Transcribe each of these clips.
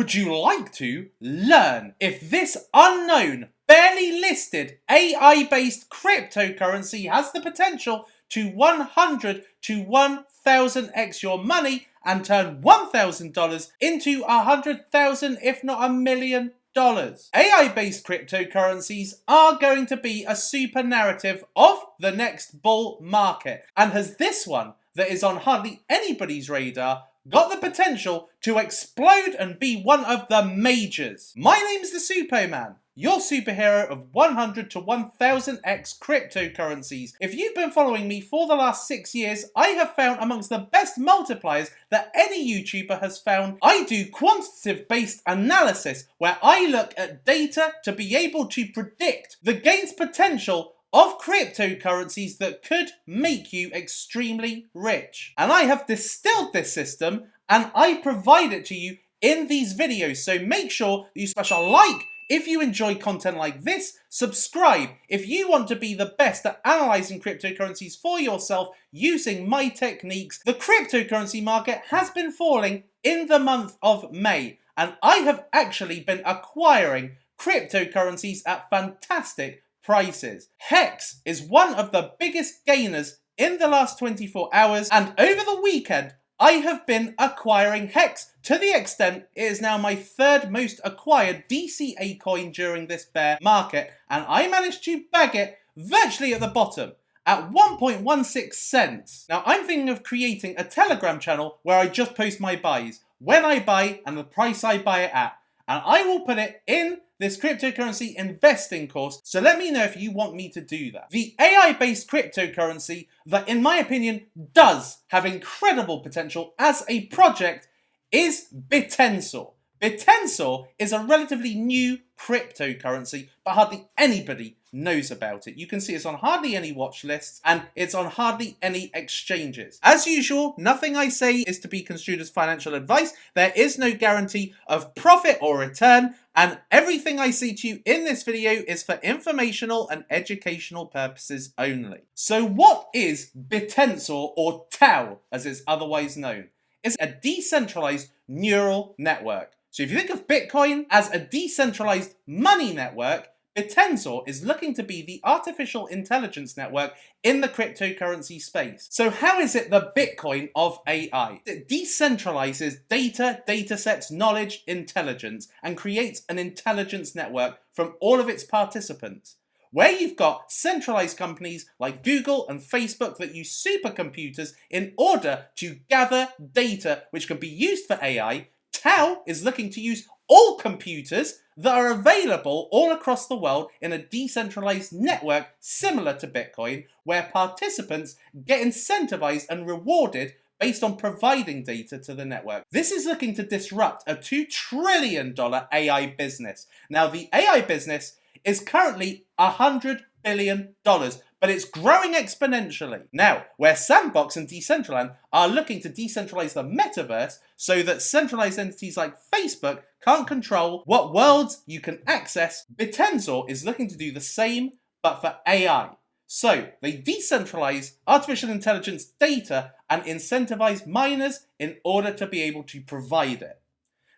Would you like to learn if this unknown, barely listed AI-based cryptocurrency has the potential to 100 to 1000x your money and turn $1,000 into 100,000 if not $1 million? AI-based cryptocurrencies are going to be a super narrative of the next bull market. And has this one, that is on hardly anybody's radar, got the potential to explode and be one of the majors? My name's the Suppoman, your superhero of 100 to 1000x cryptocurrencies. If you've been following me for the last 6 years, I have found amongst the best multipliers that any YouTuber has found. I do quantitative based analysis where I look at data to be able to predict the gains potential of cryptocurrencies that could make you extremely rich. And I have distilled this system and I provide it to you in these videos. So make sure that you smash a like if you enjoy content like this, subscribe if you want to be the best at analysing cryptocurrencies for yourself using my techniques. The cryptocurrency market has been falling in the month of May, and I have actually been acquiring cryptocurrencies at fantastic prices. Hex is one of the biggest gainers in the last 24 hours, and over the weekend I have been acquiring Hex to the extent it is now my third most acquired DCA coin during this bear market, and I managed to bag it virtually at the bottom at 1.16 cents. Now I'm thinking of creating a Telegram channel where I just post my buys, when I buy and the price I buy it at, and I will put it in this cryptocurrency investing course, so let me know if you want me to do that. The AI-based cryptocurrency that, in my opinion, does have incredible potential as a project is Bittensor. Bittensor is a relatively new cryptocurrency, but hardly anybody knows about it. You can see it's on hardly any watch lists and it's on hardly any exchanges. As usual, nothing I say is to be construed as financial advice. There is no guarantee of profit or return, and everything I say to you in this video is for informational and educational purposes only. So what is Bittensor, or TAO as it's otherwise known? It's a decentralized neural network. So if you think of Bitcoin as a decentralized money network, Bittensor is looking to be the artificial intelligence network in the cryptocurrency space. So how is it the Bitcoin of AI? It decentralizes data, datasets, knowledge, intelligence, and creates an intelligence network from all of its participants. Where you've got centralized companies like Google and Facebook that use supercomputers in order to gather data which can be used for AI, TAO is looking to use all computers that are available all across the world in a decentralized network similar to Bitcoin, where participants get incentivized and rewarded based on providing data to the network. This is looking to disrupt a $2 trillion AI business. Now, the AI business is currently $100 billion, but it's growing exponentially. Now, where Sandbox and Decentraland are looking to decentralize the metaverse so that centralized entities like Facebook can't control what worlds you can access, Bittensor is looking to do the same, but for AI. So they decentralize artificial intelligence data and incentivize miners in order to be able to provide it.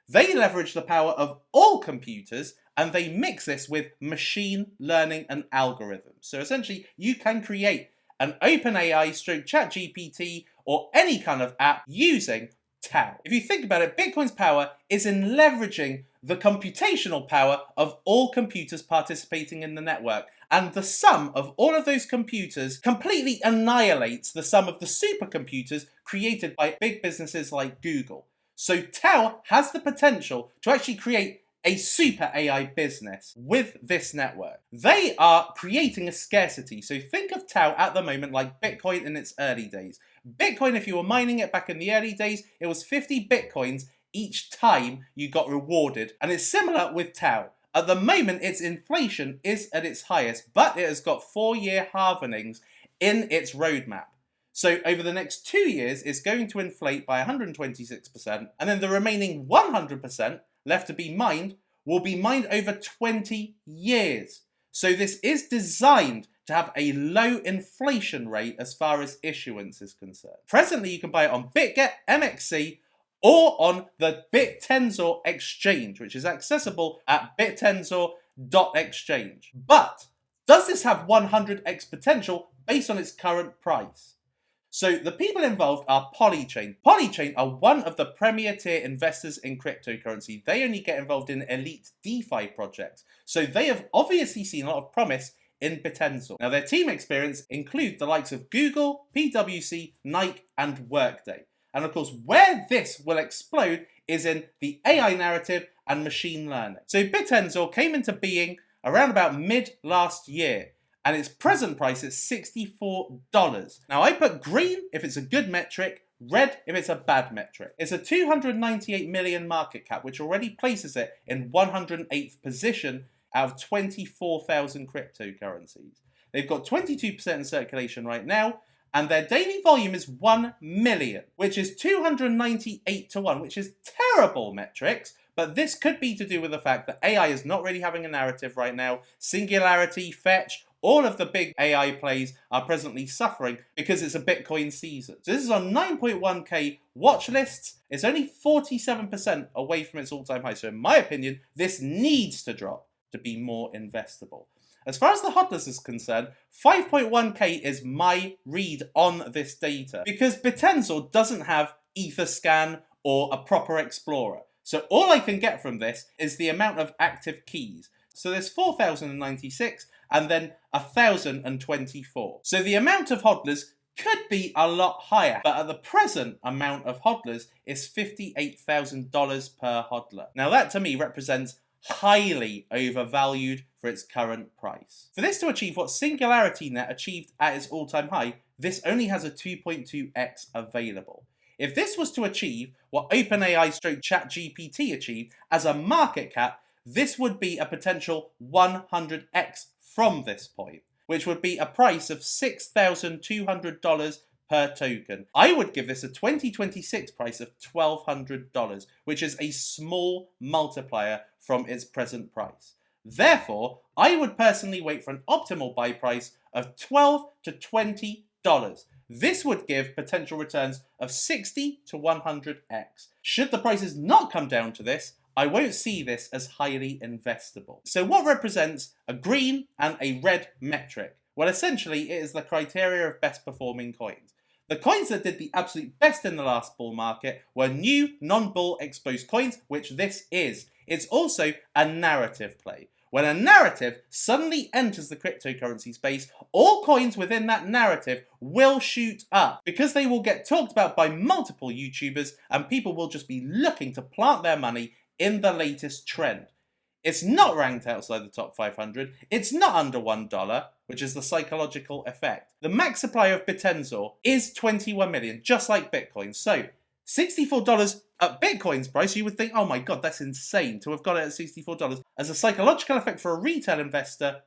They leverage the power of all computers and they mix this with machine learning and algorithms. So essentially, you can create an OpenAI stroke ChatGPT or any kind of app using TAO. If you think about it, Bitcoin's power is in leveraging the computational power of all computers participating in the network. And the sum of all of those computers completely annihilates the sum of the supercomputers created by big businesses like Google. So TAO has the potential to actually create a super AI business with this network. They are creating a scarcity. So think of TAO at the moment like Bitcoin in its early days. Bitcoin, if you were mining it back in the early days, it was 50 Bitcoins each time you got rewarded. And it's similar with TAO. At the moment, its inflation is at its highest, but it has got 4-year halvenings in its roadmap. So over the next 2 years, it's going to inflate by 126%, and then the remaining 100% left to be mined will be mined over 20 years. So this is designed to have a low inflation rate as far as issuance is concerned. Presently, you can buy it on BitGet, MXC, or on the Bittensor exchange, which is accessible at bittensor.exchange. But does this have 100x potential based on its current price? So the people involved are Polychain. Polychain are one of the premier tier investors in cryptocurrency. They only get involved in elite DeFi projects. So they have obviously seen a lot of promise in Bittensor. Now their team experience include the likes of Google, PwC, Nike and Workday. And of course where this will explode is in the AI narrative and machine learning. So Bittensor came into being around about mid last year, and its present price is $64. Now I put green if it's a good metric, red if it's a bad metric. It's a 298 million market cap, which already places it in 108th position out of 24,000 cryptocurrencies. They've got 22% in circulation right now, and their daily volume is 1 million, which is 298 to 1, which is terrible metrics. But this could be to do with the fact that AI is not really having a narrative right now. Singularity, Fetch, all of the big AI plays are presently suffering because it's a Bitcoin season. So this is on 9.1k Watchlists. It's only 47% away from its all-time high. So in my opinion, this needs to drop to be more investable. As far as the hodlers is concerned, 5.1k is my read on this data because Bittensor doesn't have Etherscan or a proper explorer. So all I can get from this is the amount of active keys. So there's 4,096 and then 1,024. So the amount of hodlers could be a lot higher, but at the present amount of hodlers is $58,000 per hodler. Now that to me represents highly overvalued for its current price. For this to achieve what SingularityNet achieved at its all-time high, this only has a 2.2x available. If this was to achieve what OpenAI / ChatGPT achieved as a market cap, this would be a potential 100x from this point, which would be a price of $6,200 per token. I would give this a 2026 price of $1,200, which is a small multiplier from its present price. Therefore, I would personally wait for an optimal buy price of $12 to $20. This would give potential returns of 60 to 100x. Should the prices not come down to this, I won't see this as highly investable. So what represents a green and a red metric? Well, essentially it is the criteria of best performing coins. The coins that did the absolute best in the last bull market were new non-bull exposed coins, which this is. It's also a narrative play. When a narrative suddenly enters the cryptocurrency space, all coins within that narrative will shoot up because they will get talked about by multiple YouTubers and people will just be looking to plant their money in the latest trend. It's not ranked outside the top 500. It's not under $1, which is the psychological effect. The max supply of Bittensor is 21 million, just like Bitcoin. So $64 at Bitcoin's price, you would think, oh my God, that's insane to have got it at $64. As a psychological effect for a retail investor,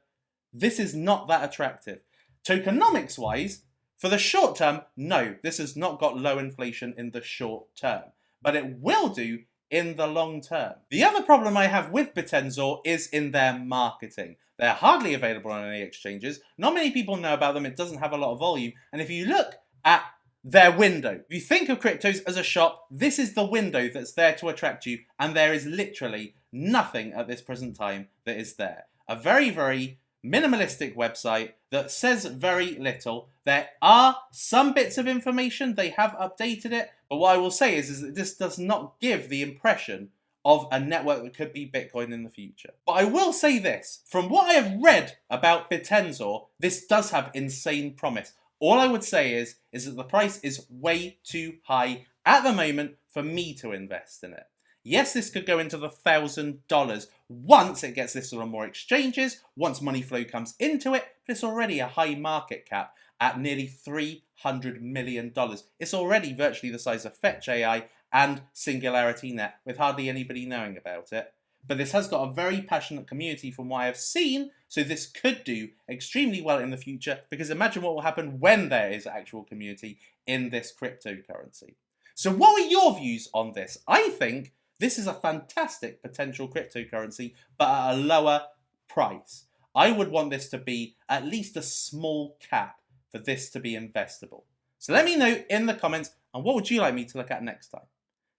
this is not that attractive. Tokenomics wise, for the short term, no, this has not got low inflation in the short term, but it will do in the long term. The other problem I have with Bittensor is in their marketing. They're hardly available on any exchanges. Not many people know about them. It doesn't have a lot of volume. And if you look at their window, if you think of cryptos as a shop, this is the window that's there to attract you. And there is literally nothing at this present time that is there. A very, very minimalistic website that says very little. There are some bits of information, they have updated it, but what I will say is that this does not give the impression of a network that could be Bitcoin in the future. But I will say this, from what I have read about Bittensor, this does have insane promise. All I would say is that the price is way too high at the moment for me to invest in it. Yes, this could go into the $1,000 once it gets listed on more exchanges, once money flow comes into it, but it's already a high market cap at nearly $300 million. It's already virtually the size of Fetch AI and SingularityNet, with hardly anybody knowing about it. But this has got a very passionate community from what I have seen, so this could do extremely well in the future, because imagine what will happen when there is actual community in this cryptocurrency. So what are your views on this? I think this is a fantastic potential cryptocurrency, but at a lower price. I would want this to be at least a small cap for this to be investable. So let me know in the comments, and what would you like me to look at next time?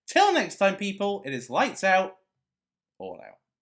Till next time, people, it is lights out, all out.